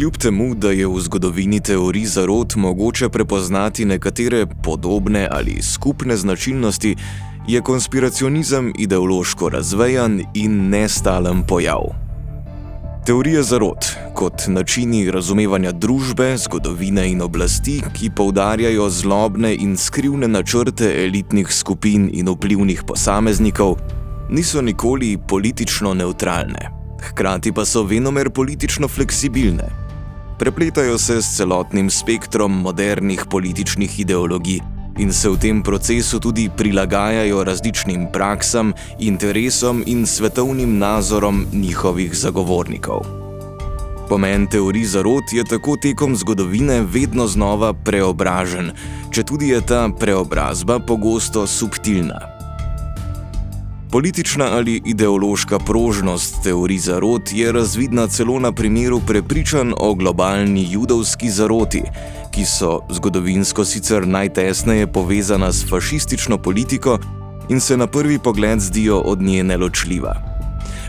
Kljub temu, da je v zgodovini teorij zarot mogoče prepoznati nekatere podobne ali skupne značilnosti, je konspiracionizem ideološko razvejan in nestalen pojav. Teorije zarot, kot načini razumevanja družbe, zgodovine in oblasti, ki poudarjajo zlobne in skrivne načrte elitnih skupin in vplivnih posameznikov, niso nikoli politično nevtralne. Hkrati pa so venomer politično fleksibilne. Prepletajo se s celotnim spektrom modernih političnih ideologij in se v tem procesu tudi prilagajajo različnim praksam, interesom in svetovnim nazorom njihovih zagovornikov. Pomen teorij zarot je tako tekom zgodovine vedno znova preobražen, četudi je ta preobrazba pogosto subtilna. Politična ali ideološka prožnost teorij zarot je razvidna celo na primeru prepričanj o globalni judovski zaroti, ki so zgodovinsko sicer najtesneje povezana s fašistično politiko in se na prvi pogled zdijo od nje neločljiva.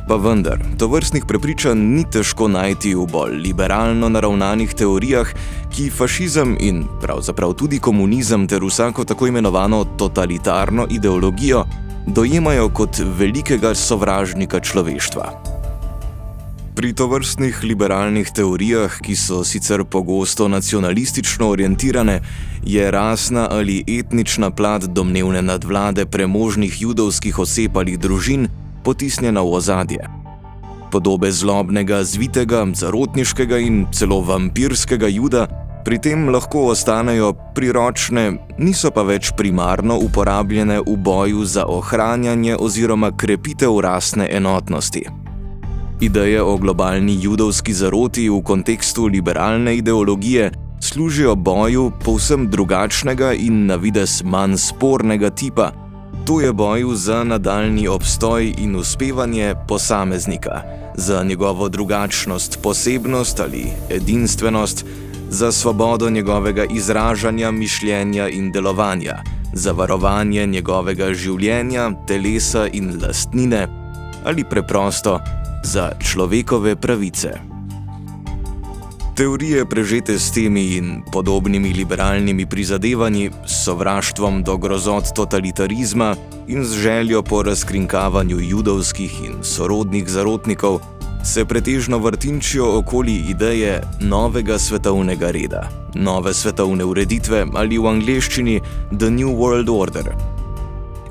Pa vendar, tovrstnih prepričanj ni težko najti v bolj liberalno naravnanih teorijah, ki fašizem in pravzaprav tudi komunizem ter vsako tako imenovano totalitarno ideologijo dojemajo kot velikega sovražnika človeštva. Pri tovrstnih liberalnih teorijah, ki so sicer pogosto nacionalistično orientirane, je rasna ali etnična plat domnevne nadvlade premožnih judovskih oseb ali družin potisnjena v ozadje. Podobe zlobnega, zvitega, zarotniškega in celo vampirskega juda pri tem lahko ostanejo priročne, niso pa več primarno uporabljene v boju za ohranjanje oziroma krepitev rasne enotnosti. Ideje o globalni judovski zaroti v kontekstu liberalne ideologije služijo boju povsem drugačnega in na videz manj spornega tipa, to je boju za nadaljnji obstoj in uspevanje posameznika, za njegovo drugačnost, posebnost ali edinstvenost, za svobodo njegovega izražanja, mišljenja in delovanja, za varovanje njegovega življenja, telesa in lastnine ali preprosto za človekove pravice. Teorije, prežete s temi in podobnimi liberalnimi prizadevanji, s sovraštvom do grozot totalitarizma in z željo po razkrinkavanju judovskih in sorodnih zarotnikov, se pretežno vrtinčijo okoli ideje novega svetovnega reda, nove svetovne ureditve ali v angleščini The New World Order.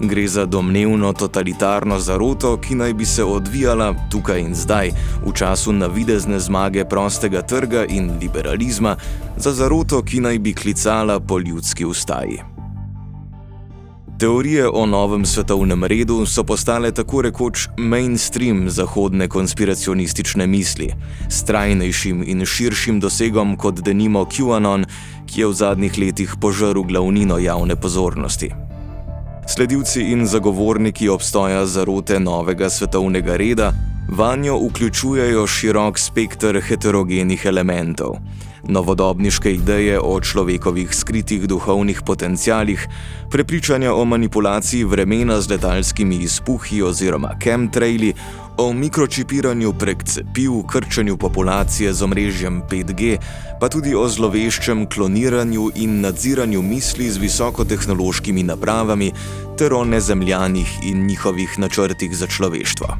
Gre za domnevno totalitarno zaroto, ki naj bi se odvijala tukaj in zdaj, v času navidezne zmage prostega trga in liberalizma, za zaroto, ki naj bi klicala po ljudski ustaji. Teorije o novem svetovnem redu so postale tako rekoč mainstream zahodne konspiracionistične misli, s trajnejšim in širšim dosegom kot denimo QAnon, ki je v zadnjih letih požrl glavnino javne pozornosti. Sledilci in zagovorniki obstoja zarote novega svetovnega reda vanjo vključujejo širok spekter heterogenih elementov, novodobniške ideje o človekovih skritih duhovnih potencialih, prepričanja o manipulaciji vremena z letalskimi izpuhi oziroma chemtraili, o mikročipiranju prek cepiv, krčenju populacije z omrežjem 5G, pa tudi o zloveščem kloniranju in nadziranju misli z visokotehnološkimi napravami ter o nezemljanih in njihovih načrtih za človeštvo.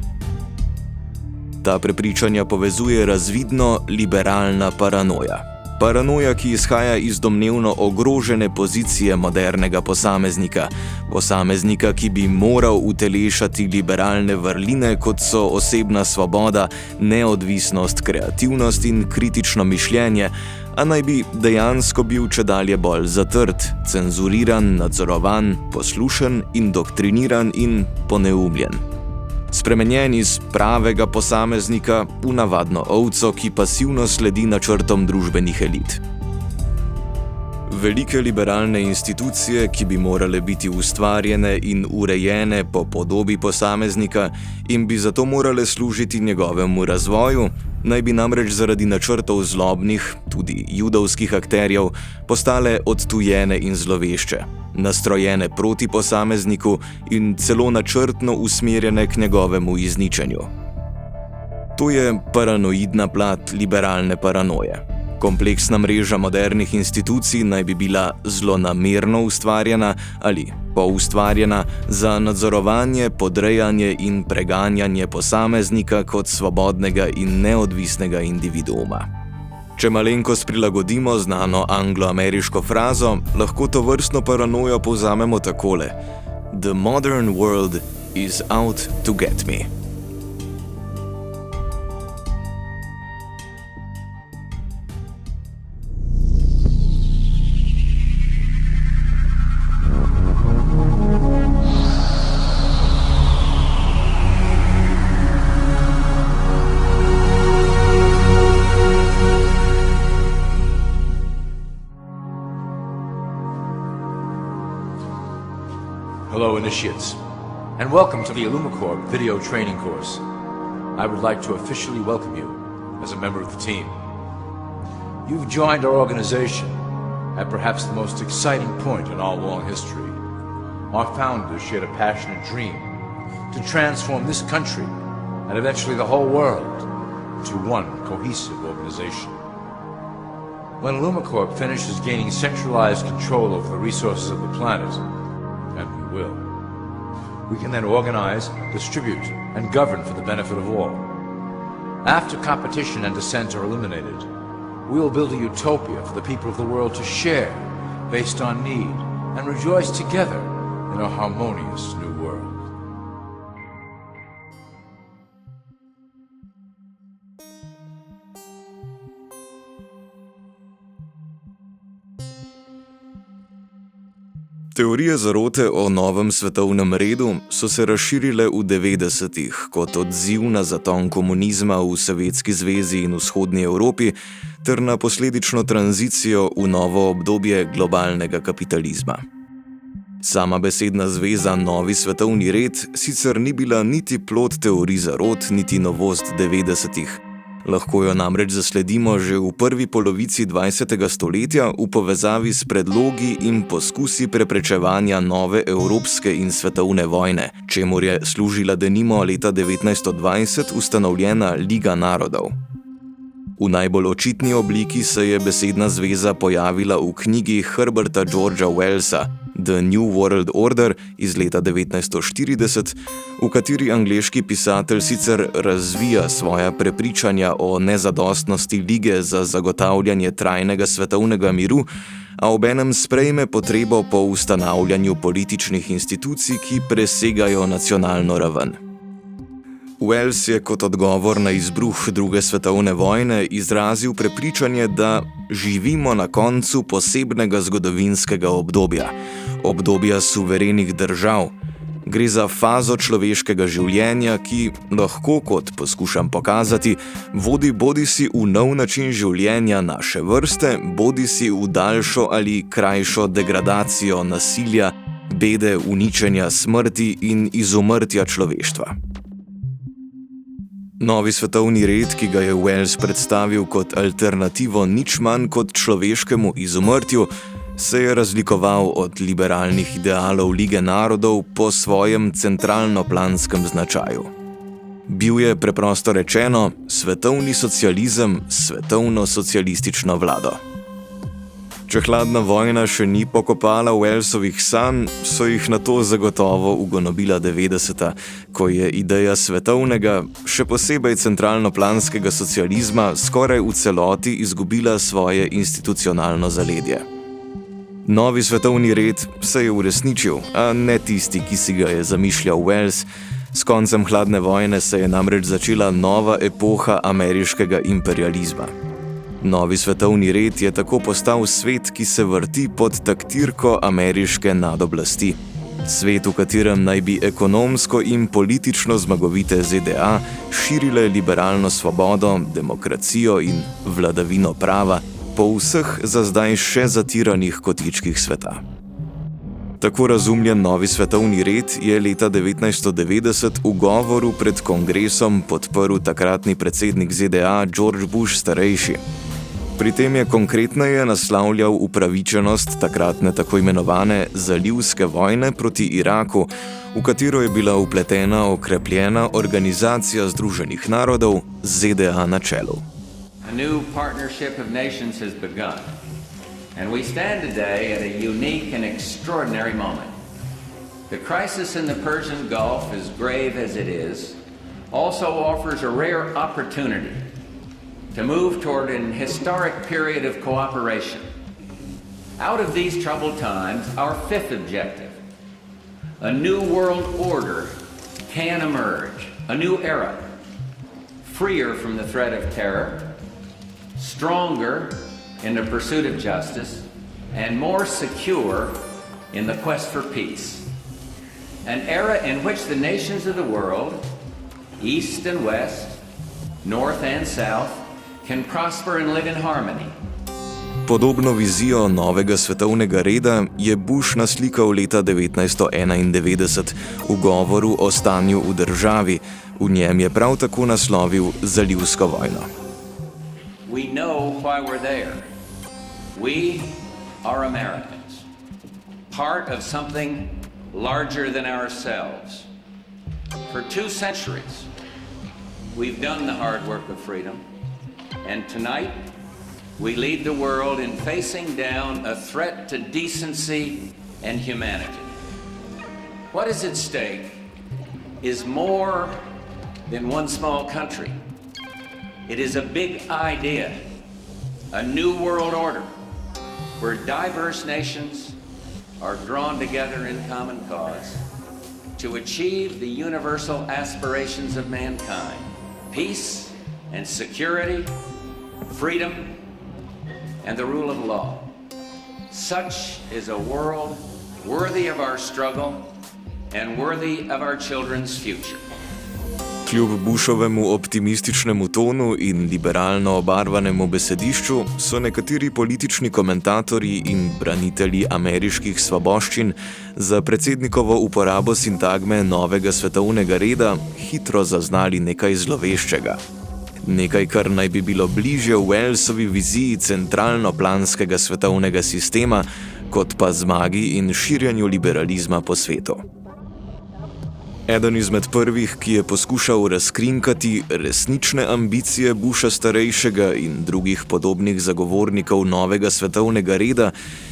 Ta prepričanja povezuje razvidno liberalna paranoja. Paranoja, ki izhaja iz domnevno ogrožene pozicije modernega posameznika, ki bi moral utelešati liberalne vrline, kot so osebna svoboda, neodvisnost, kreativnost in kritično mišljenje, a naj bi dejansko bil čedalje bolj zatrt, cenzuriran, nadzorovan, poslušen, indoktriniran in poneumljen. Spremenjen iz pravega posameznika v navadno ovco, ki pasivno sledi načrtom družbenih elit. Velike liberalne institucije, ki bi morale biti ustvarjene in urejene po podobi posameznika in bi zato morale služiti njegovemu razvoju, naj bi namreč zaradi načrtov zlobnih, tudi judovskih akterjev, postale odtujene in zlovešče, nastrojene proti posamezniku in celo načrtno usmerjene k njegovemu izničenju. To je paranoidna plat liberalne paranoje. Kompleksna mreža modernih institucij naj bi bila zlonamerno ustvarjena ali poustvarjena za nadzorovanje, podrejanje in preganjanje posameznika kot svobodnega in neodvisnega individuuma. Če malenkost prilagodimo znano anglo-ameriško frazo, lahko tovrstno paranojo povzamemo takole: The modern world is out to get me. Hello, initiates, and welcome to the Illumicorp video training course. I would like to officially welcome you as a member of the team. You've joined our organization at perhaps the most exciting point in our long history. Our founders shared a passionate dream to transform this country and eventually the whole world into one cohesive organization. When Illumicorp finishes gaining centralized control over the resources of the planet, and we will, we can then organize, distribute, and govern for the benefit of all. After competition and dissent are eliminated, we will build a utopia for the people of the world to share based on need and rejoice together in a harmonious new world. Teorije zarote o novem svetovnem redu so se razširile v 90-ih kot odziv na zaton komunizma v Sovjetski zvezi in vzhodni Evropi ter na posledično tranzicijo v novo obdobje globalnega kapitalizma. Sama besedna zveza Novi svetovni red sicer ni bila niti plod teorij zarot, niti novost 90-ih. Lahko jo namreč zasledimo že v prvi polovici 20. stoletja v povezavi s predlogi in poskusi preprečevanja nove evropske in svetovne vojne, čemur je služila denimo leta 1920 ustanovljena Liga narodov. V najbolj očitni obliki se je besedna zveza pojavila v knjigi Herberta Georgea Wellsa The New World Order iz leta 1940, v kateri angleški pisatelj sicer razvija svoja prepričanja o nezadostnosti lige za zagotavljanje trajnega svetovnega miru, a obenem sprejme potrebo po ustanavljanju političnih institucij, ki presegajo nacionalno raven. Wells je kot odgovor na izbruh druge svetovne vojne izrazil prepričanje, da živimo na koncu posebnega zgodovinskega obdobja, obdobja suverenih držav. Gre za fazo človeškega življenja, ki lahko, kot poskušam pokazati, vodi bodisi v nov način življenja naše vrste, bodisi v daljšo ali krajšo degradacijo nasilja, bede, uničenja, smrti in izumrtja človeštva. Novi svetovni red, ki ga je Wells predstavil kot alternativo nič manj kot človeškemu izumrtju, se je razlikoval od liberalnih idealov Lige narodov po svojem centralno-planskem značaju. Bil je preprosto rečeno svetovni socializem s svetovno-socialistično vlado. Če hladna vojna še ni pokopala Wellsovih sanj, so jih nato zagotovo ugonobila 90-ta, ko je ideja svetovnega, še posebej centralno-planskega socializma skoraj v celoti izgubila svoje institucionalno zaledje. Novi svetovni red se je uresničil, a ne tisti, ki si ga je zamišljal Wells. S koncem hladne vojne se je namreč začela nova epoha ameriškega imperializma. Novi svetovni red je tako postal svet, ki se vrti pod taktirko ameriške nadoblasti. Svet, v katerem naj bi ekonomsko in politično zmagovite ZDA širile liberalno svobodo, demokracijo in vladavino prava po vseh za zdaj še zatiranih kotičkih sveta. Tako razumljen novi svetovni red je leta 1990 v govoru pred kongresom podprl takratni predsednik ZDA George Bush starejši. Pri tem je konkretneje naslavljal upravičenost takratne tako imenovane zalivske vojne proti Iraku, v katero je bila vpletena okrepljena Organizacija Združenih narodov z ZDA na čelu. A new partnership of nations has begun, and we stand today at a unique and extraordinary moment. The crisis in the Persian Gulf, as grave as it is, also offers a rare opportunity to move toward an historic period of cooperation. Out of these troubled times, our fifth objective, a new world order, can emerge, a new era, freer from the threat of terror, stronger in the pursuit of justice, and more secure in the quest for peace. An era in which the nations of the world, east and west, north and south, can prosper and live in harmony. Podobno vizijo novega svetovnega reda je Bush naslikal leta 1991 v govoru o stanju v državi. V njem je prav tako naslovil zalivsko vojno. We know why we're there. We are Americans, part of something larger than ourselves. For 2 centuries, we've done the hard work of freedom, and tonight we lead the world in facing down a threat to decency and humanity. What is at stake is more than one small country. It is a big idea, a new world order, where diverse nations are drawn together in common cause to achieve the universal aspirations of mankind: peace and security, freedom, and the rule of law. Such is a world worthy of our struggle and worthy of our children's future. Kljub Bushovemu optimističnemu tonu in liberalno obarvanemu besedišču so nekateri politični komentatorji in branitelji ameriških svoboščin za predsednikovo uporabo sintagme novega svetovnega reda hitro zaznali nekaj zloveščega. Nekaj, kar naj bi bilo bližje Wellsovi viziji centralno-planskega svetovnega sistema, kot pa zmagi in širjanju liberalizma po svetu. Eden izmed prvih, ki je poskušal razkrinkati resnične ambicije Busha starejšega in drugih podobnih zagovornikov novega svetovnega reda,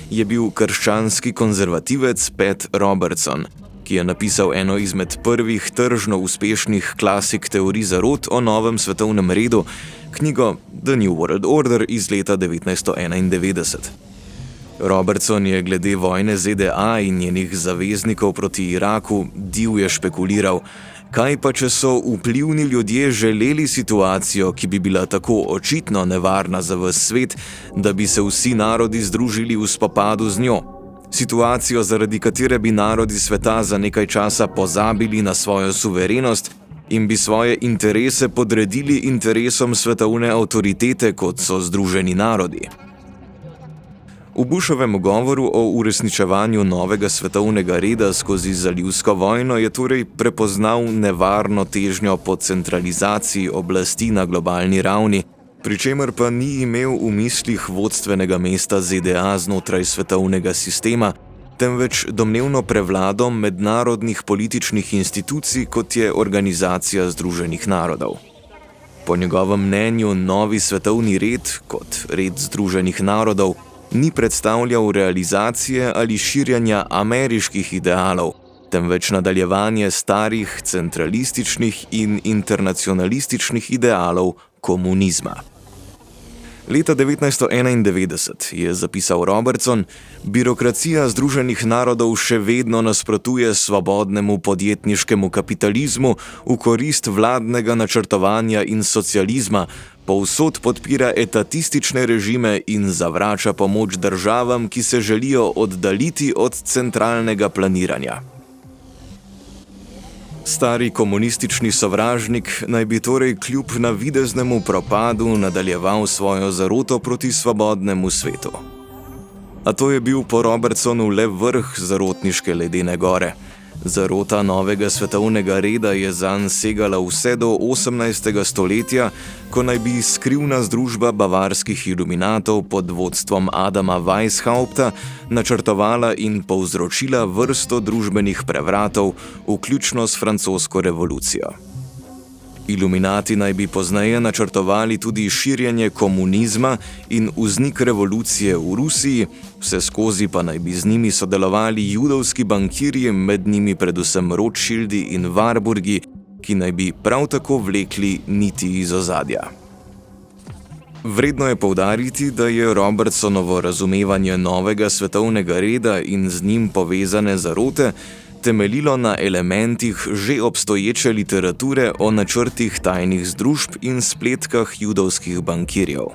je bil krščanski konzervativec Pat Robertson, ki je napisal eno izmed prvih tržno uspešnih klasik teorij zarot o novem svetovnem redu, knjigo The New World Order iz leta 1991. Robertson je glede vojne ZDA in njenih zaveznikov proti Iraku divje špekuliral, kaj pa če so vplivni ljudje želeli situacijo, ki bi bila tako očitno nevarna za ves svet, da bi se vsi narodi združili v spopadu z njo. Situacijo, zaradi katere bi narodi sveta za nekaj časa pozabili na svojo suverenost in bi svoje interese podredili interesom svetovne avtoritete, kot so Združeni narodi. V Bushovem govoru o uresničevanju novega svetovnega reda skozi zalivsko vojno je torej prepoznal nevarno težnjo po centralizaciji oblasti na globalni ravni, pri čemer pa ni imel v mislih vodstvenega mesta ZDA znotraj svetovnega sistema, temveč domnevno prevlado mednarodnih političnih institucij, kot je Organizacija Združenih narodov. Po njegovem mnenju novi svetovni red, kot red Združenih narodov, ni predstavljal realizacije ali širjanja ameriških idealov, temveč nadaljevanje starih centralističnih in internacionalističnih idealov komunizma. Leta 1991 je zapisal Robertson, birokracija Združenih narodov še vedno nasprotuje svobodnemu podjetniškemu kapitalizmu v korist vladnega načrtovanja in socializma, povsod podpira etatistične režime in zavrača pomoč državam, ki se želijo oddaljiti od centralnega planiranja. Stari komunistični sovražnik naj bi torej kljub navideznemu propadu nadaljeval svojo zaroto proti svobodnemu svetu. A to je bil po Robertsonu le vrh zarotniške ledene gore. Zarota novega svetovnega reda je zanj segala vse do 18. stoletja, ko naj bi skrivna združba bavarskih iluminatov pod vodstvom Adama Weishaupta načrtovala in povzročila vrsto družbenih prevratov, vključno s francosko revolucijo. Iluminati naj bi pozneje načrtovali tudi širjenje komunizma in vznik revolucije v Rusiji, vseskozi pa naj bi z njimi sodelovali judovski bankirji, med njimi predvsem Rothschildi in Warburgi, ki naj bi prav tako vlekli niti iz ozadja. Vredno je poudariti, da je Robertsonovo razumevanje novega svetovnega reda in z njim povezane zarote temeljilo na elementih že obstoječe literature o načrtih tajnih združb in spletkah judovskih bankirjev.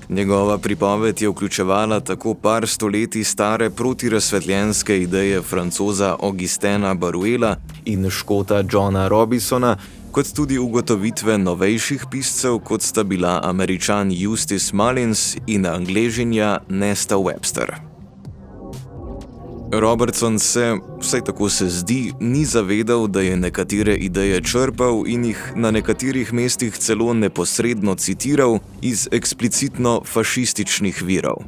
Njegova pripoved je vključevala tako par stoletij stare protirazsvetljenske ideje Francoza Augustena Baruela in Škota Johna Robisona, kot tudi ugotovitve novejših piscev, kot sta bila Američan Eustace Mullins in Angležinja Nesta Webster. Robertson se, vsaj tako se zdi, ni zavedal, da je nekatere ideje črpal in jih na nekaterih mestih celo neposredno citiral iz eksplicitno fašističnih virov.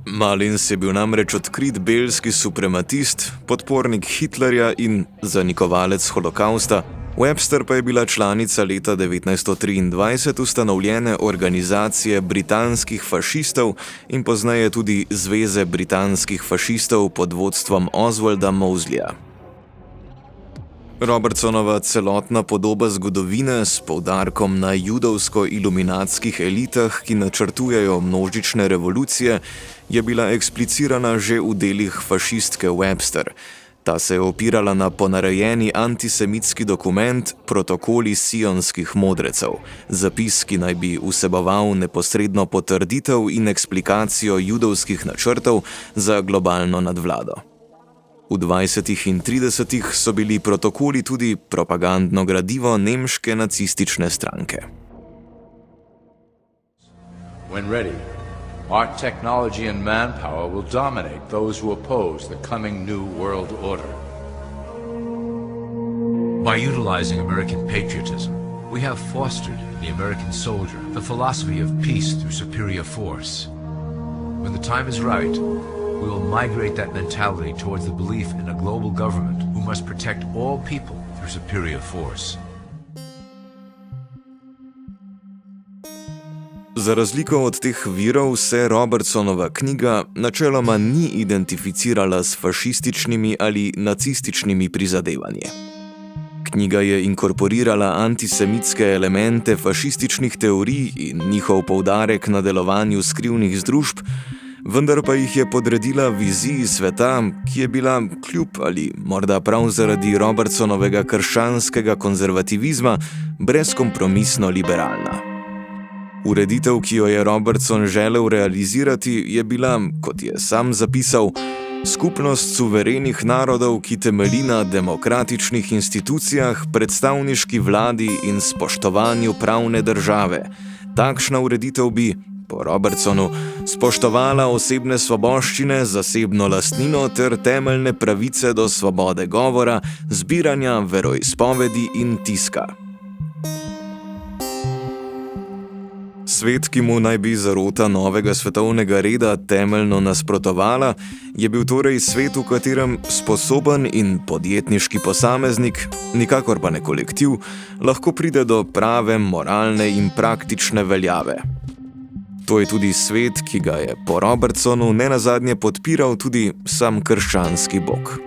Mullins je bil namreč odkrit belski suprematist, podpornik Hitlerja in zanikovalec holokausta, Webster pa je bila članica leta 1923 ustanovljene organizacije britanskih fašistov in pozneje tudi Zveze britanskih fašistov pod vodstvom Oswalda Mosleyja. Robertsonova celotna podoba zgodovine s poudarkom na judovsko-iluminatskih elitah, ki načrtujejo množične revolucije, je bila eksplicirana že v delih fašistke Webster. Ta se je opirala na ponarejeni antisemitski dokument Protokoli sionskih modrecev, zapis, ki naj bi vseboval neposredno potrditev in eksplikacijo judovskih načrtov za globalno nadvlado. V 20. in 30. so bili protokoli tudi propagandno gradivo nemške nacistične stranke. When ready, our technology and manpower will dominate those who oppose the coming new world order. By utilizing American patriotism, we have fostered in the American soldier the philosophy of peace through superior force. When the time is right, we will migrate that mentality towards the belief in a global government who must protect all people through superior force. Za razliko od teh virov se Robertsonova knjiga načeloma ni identificirala s fašističnimi ali nacističnimi prizadevanji. Knjiga je inkorporirala antisemitske elemente fašističnih teorij in njihov poudarek na delovanju skrivnih združb, vendar pa jih je podredila viziji sveta, ki je bila kljub ali morda prav zaradi Robertsonovega krščanskega konzervativizma brezkompromisno liberalna. Ureditev, ki jo je Robertson želel realizirati, je bila, kot je sam zapisal, skupnost suverenih narodov, ki temelji na demokratičnih institucijah, predstavniški vladi in spoštovanju pravne države. Takšna ureditev bi, po Robertsonu, spoštovala osebne svoboščine, zasebno lastnino ter temeljne pravice do svobode govora, zbiranja, veroizpovedi in tiska. Svet, ki mu naj bi zarota novega svetovnega reda temeljno nasprotovala, je bil torej svet, v katerem sposoben in podjetniški posameznik, nikakor pa ne kolektiv, lahko pride do prave, moralne in praktične veljave. To je tudi svet, ki ga je po Robertsonu nenazadnje podpiral tudi sam krščanski bog.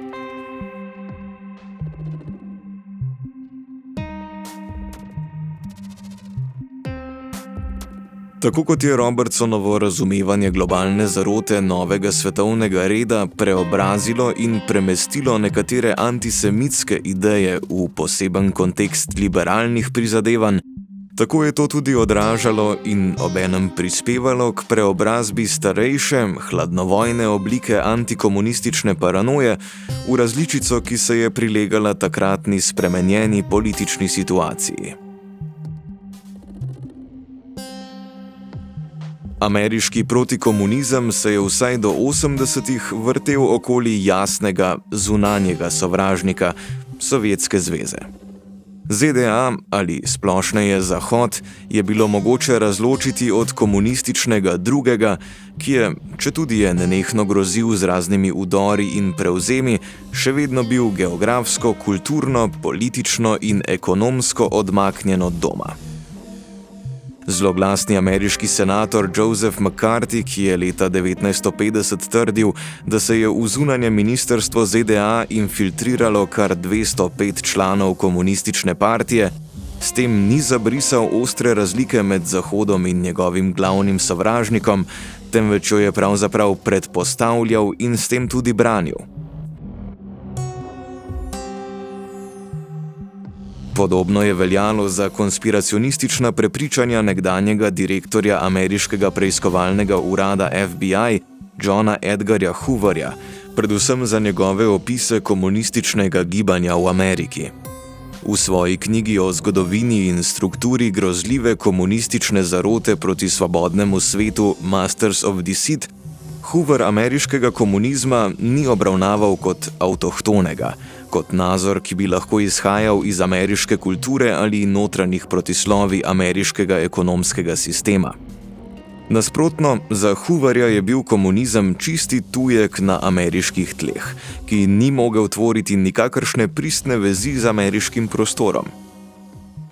Tako kot je Robertsonovo razumevanje globalne zarote novega svetovnega reda preobrazilo in premestilo nekatere antisemitske ideje v poseben kontekst liberalnih prizadevanj, tako je to tudi odražalo in obenem prispevalo k preobrazbi starejše, hladnovojne oblike antikomunistične paranoje v različico, ki se je prilegala takratni spremenjeni politični situaciji. Ameriški protikomunizem se je vsaj do 80-ih vrtel okoli jasnega zunanjega sovražnika, Sovjetske zveze. ZDA ali splošneje Zahod je bilo mogoče razločiti od komunističnega drugega, ki je, četudi je nenehno grozil z raznimi udori in prevzemi, še vedno bil geografsko, kulturno, politično in ekonomsko odmaknjen od doma. Zloglasni ameriški senator Joseph McCarthy, ki je leta 1950 trdil, da se je v zunanje ministrstvo ZDA infiltriralo kar 205 članov komunistične partije, s tem ni zabrisal ostre razlike med Zahodom in njegovim glavnim sovražnikom, temveč jo je pravzaprav predpostavljal in s tem tudi branil. Podobno je veljalo za konspiracionistična prepričanja nekdanjega direktorja ameriškega preiskovalnega urada FBI, Johna Edgarja Hooverja, predvsem za njegove opise komunističnega gibanja v Ameriki. V svoji knjigi o zgodovini in strukturi grozljive komunistične zarote proti svobodnemu svetu Masters of Deceit, Hoover ameriškega komunizma ni obravnaval kot avtohtonega, kot nazor, ki bi lahko izhajal iz ameriške kulture ali notranjih protislovij ameriškega ekonomskega sistema. Nasprotno, za Hooverja je bil komunizem čisti tujek na ameriških tleh, ki ni mogel tvoriti nikakršne pristne vezi z ameriškim prostorom.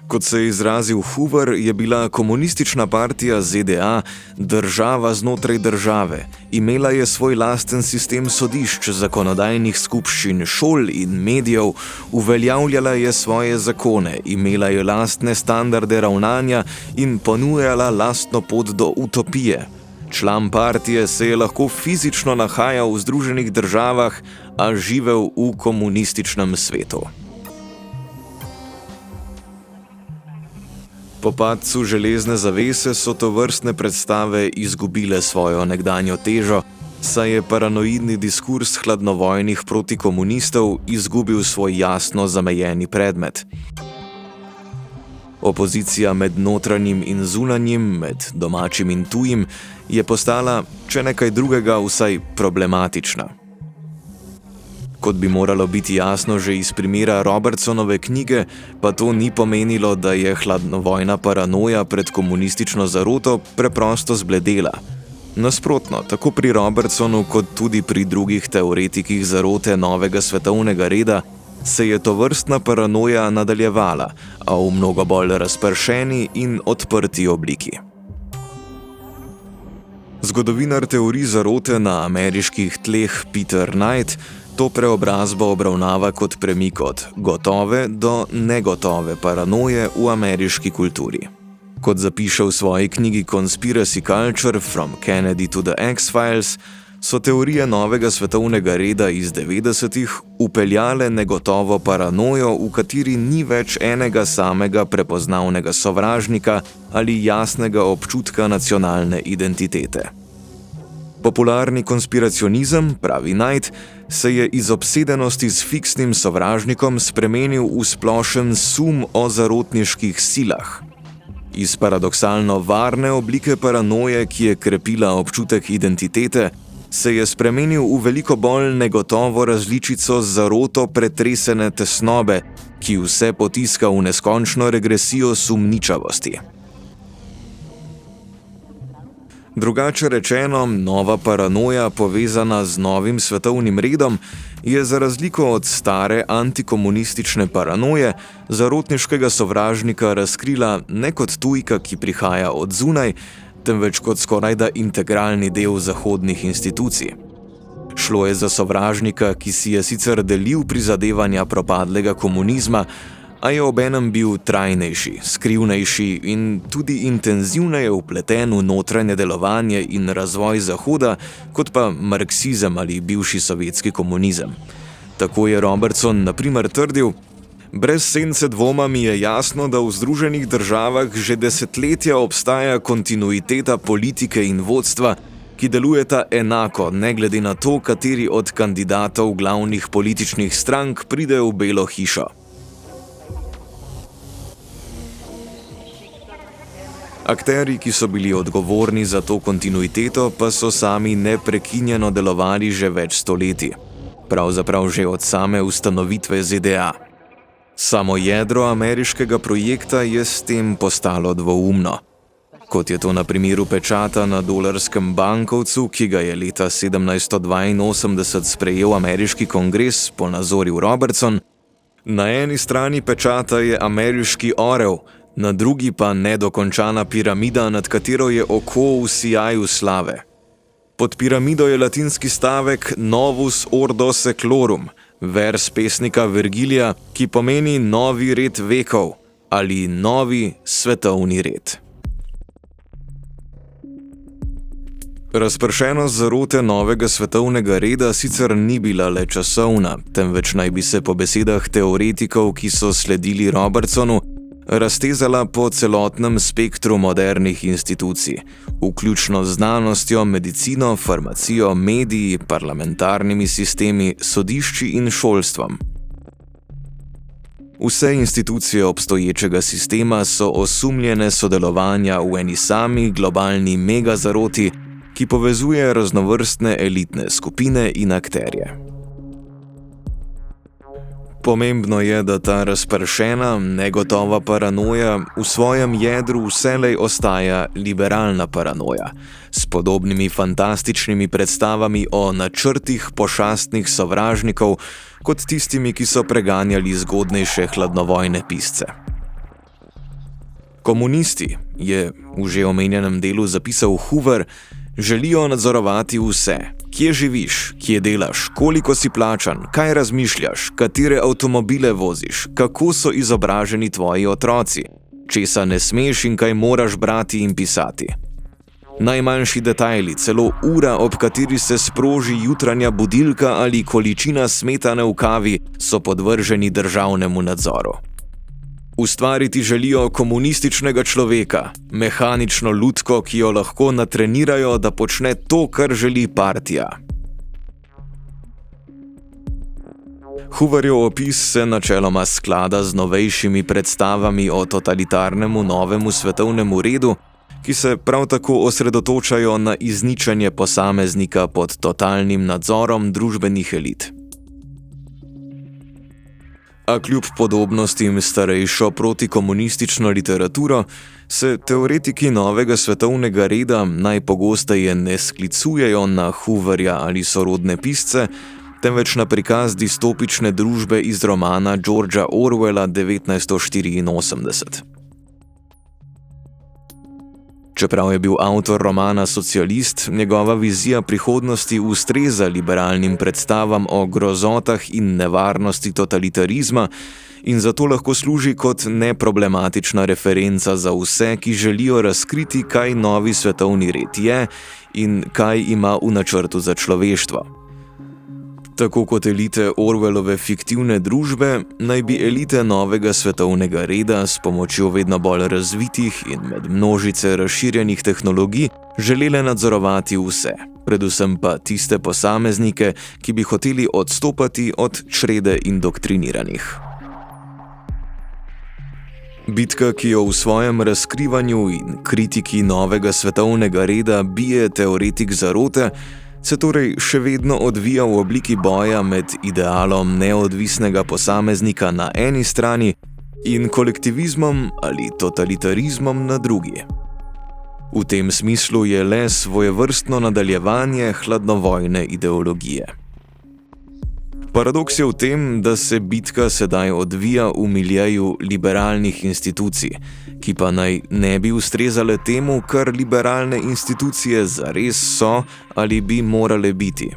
Kot se je izrazil Hoover, je bila komunistična partija ZDA država znotraj države, imela je svoj lasten sistem sodišč, zakonodajnih skupščin, šol in medijev, uveljavljala je svoje zakone, imela je lastne standarde ravnanja in ponujala lastno pot do utopije. Član partije se je lahko fizično nahajal v Združenih državah, a živel v komunističnem svetu. Po padcu železne zavese so tovrstne predstave izgubile svojo nekdanjo težo, saj je paranoidni diskurs hladnovojnih protikomunistov izgubil svoj jasno zamejeni predmet. Opozicija med notranjim in zunanjim, med domačim in tujim, je postala, če nekaj drugega, vsaj problematična. Kot bi moralo biti jasno že iz primera Robertsonove knjige, pa to ni pomenilo, da je hladnovojna paranoja pred komunistično zaroto preprosto zbledela. Nasprotno, tako pri Robertsonu kot tudi pri drugih teoretikih zarote novega svetovnega reda se je tovrstna paranoja nadaljevala, a v mnogo bolj razpršeni in odprti obliki. Zgodovinar teorij zarote na ameriških tleh Peter Knight to preobrazbo obravnava kot premik od gotove do negotove paranoje v ameriški kulturi. Kot zapiše v svoji knjigi Conspiracy Culture From Kennedy to the X-Files, so teorije novega svetovnega reda iz 90-ih upeljale negotovo paranojo, v kateri ni več enega samega prepoznavnega sovražnika ali jasnega občutka nacionalne identitete. Popularni konspiracionizem, pravi Knight, se je iz obsedenosti s fiksnim sovražnikom spremenil v splošen sum o zarotniških silah. Iz paradoksalno varne oblike paranoje, ki je krepila občutek identitete, se je spremenil v veliko bolj negotovo različico zaroto pretresene tesnobe, ki vse potiska v neskončno regresijo sumničavosti. Drugače rečeno, nova paranoja, povezana z novim svetovnim redom, je za razliko od stare antikomunistične paranoje zarotniškega sovražnika razkrila ne kot tujka, ki prihaja od zunaj, temveč kot skorajda integralni del zahodnih institucij. Šlo je za sovražnika, ki si je sicer delil prizadevanja propadlega komunizma, a je obenem bil trajnejši, skrivnejši in tudi intenzivneje vpleten v notranje delovanje in razvoj Zahoda, kot pa marksizem ali bivši sovjetski komunizem. Tako je Robertson na primer trdil: brez sence dvoma mi je jasno, da v Združenih državah že desetletja obstaja kontinuiteta politike in vodstva, ki delujeta enako, ne glede na to, kateri od kandidatov glavnih političnih strank pride v Belo hišo. Akteri, ki so bili odgovorni za to kontinuiteto, pa so sami neprekinjeno delovali že več stoletij. Pravzaprav že od same ustanovitve ZDA. Samo jedro ameriškega projekta je s tem postalo dvoumno. Kot je to na primeru pečata na dolarskem bankovcu, ki ga je leta 1782 sprejel ameriški kongres, ponazoril Robertson, na eni strani pečata je ameriški orel, na drugi pa nedokončana piramida, nad katero je oko v sijaju slave. Pod piramido je latinski stavek Novus Ordo Seclorum, vers pesnika Vergilija, ki pomeni novi red vekov ali novi svetovni red. Razpršenost zarote novega svetovnega reda sicer ni bila le časovna, temveč naj bi se po besedah teoretikov, ki so sledili Robertsonu, raztezala po celotnem spektru modernih institucij, vključno z znanostjo, medicino, farmacijo, mediji, parlamentarnimi sistemi, sodišči in šolstvom. Vse institucije obstoječega sistema so osumljene sodelovanja v eni sami globalni megazaroti, ki povezuje raznovrstne elitne skupine in akterje. Pomembno je, da ta razpršena, negotova paranoja v svojem jedru vselej ostaja liberalna paranoja, s podobnimi fantastičnimi predstavami o načrtih pošastnih sovražnikov, kot tistimi, ki so preganjali zgodnejše hladnovojne pisce. Komunisti, je v že omenjenem delu zapisal Hoover, želijo nadzorovati vse. Kje živiš, kje delaš, koliko si plačan, kaj razmišljaš, katere avtomobile voziš, kako so izobraženi tvoji otroci, česa ne smeš in kaj moraš brati in pisati. Najmanjši detajli, celo ura, ob kateri se sproži jutranja budilka ali količina smetane v kavi, so podvrženi državnemu nadzoru. Ustvariti želijo komunističnega človeka, mehanično lutko, ki jo lahko natrenirajo, da počne to, kar želi partija. Hooverjev opis se načeloma sklada z novejšimi predstavami o totalitarnemu novemu svetovnemu redu, ki se prav tako osredotočajo na izničenje posameznika pod totalnim nadzorom družbenih elit. A kljub podobnostim s starejšo protikomunistično literaturo, se teoretiki novega svetovnega reda najpogosteje ne sklicujejo na Hooverja ali sorodne pisce, temveč na prikaz distopične družbe iz romana Georgea Orwella 1984. Čeprav je bil avtor romana socialist, njegova vizija prihodnosti ustreza liberalnim predstavam o grozotah in nevarnosti totalitarizma in zato lahko služi kot neproblematična referenca za vse, ki želijo razkriti, kaj novi svetovni red je in kaj ima v načrtu za človeštvo. Tako kot elite Orwellove fiktivne družbe, naj bi elite novega svetovnega reda s pomočjo vedno bolj razvitih in med množice razširjenih tehnologij želele nadzorovati vse, predvsem pa tiste posameznike, ki bi hoteli odstopati od črede indoktriniranih. Bitka, ki jo v svojem razkrivanju in kritiki novega svetovnega reda bije teoretik zarote, se torej še vedno odvija v obliki boja med idealom neodvisnega posameznika na eni strani in kolektivizmom ali totalitarizmom na drugi. V tem smislu je le svojevrstno nadaljevanje hladnovojne ideologije. Paradoks je v tem, da se bitka sedaj odvija v miljeju liberalnih institucij, ki pa naj ne bi ustrezale temu, kar liberalne institucije zares so ali bi morale biti.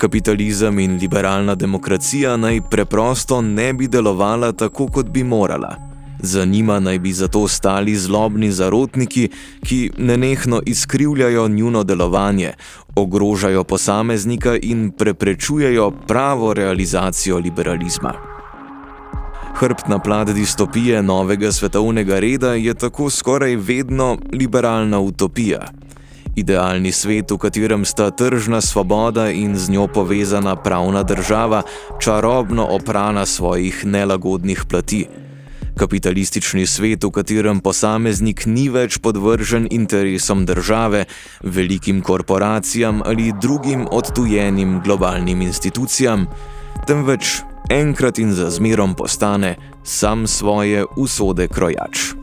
Kapitalizem in liberalna demokracija naj preprosto ne bi delovala tako, kot bi morala. Za njima naj bi zato stali zlobni zarotniki, ki nenehno izkrivljajo njuno delovanje, ogrožajo posameznika in preprečujejo pravo realizacijo liberalizma. Hrbtna plat distopije novega svetovnega reda je tako skoraj vedno liberalna utopija. Idealni svet, v katerem sta tržna svoboda in z njo povezana pravna država čarobno oprana svojih nelagodnih plati. Kapitalistični svet, v katerem posameznik ni več podvržen interesom države, velikim korporacijam ali drugim odtujenim globalnim institucijam, temveč enkrat in za zmerom postane sam svoje usode krojač.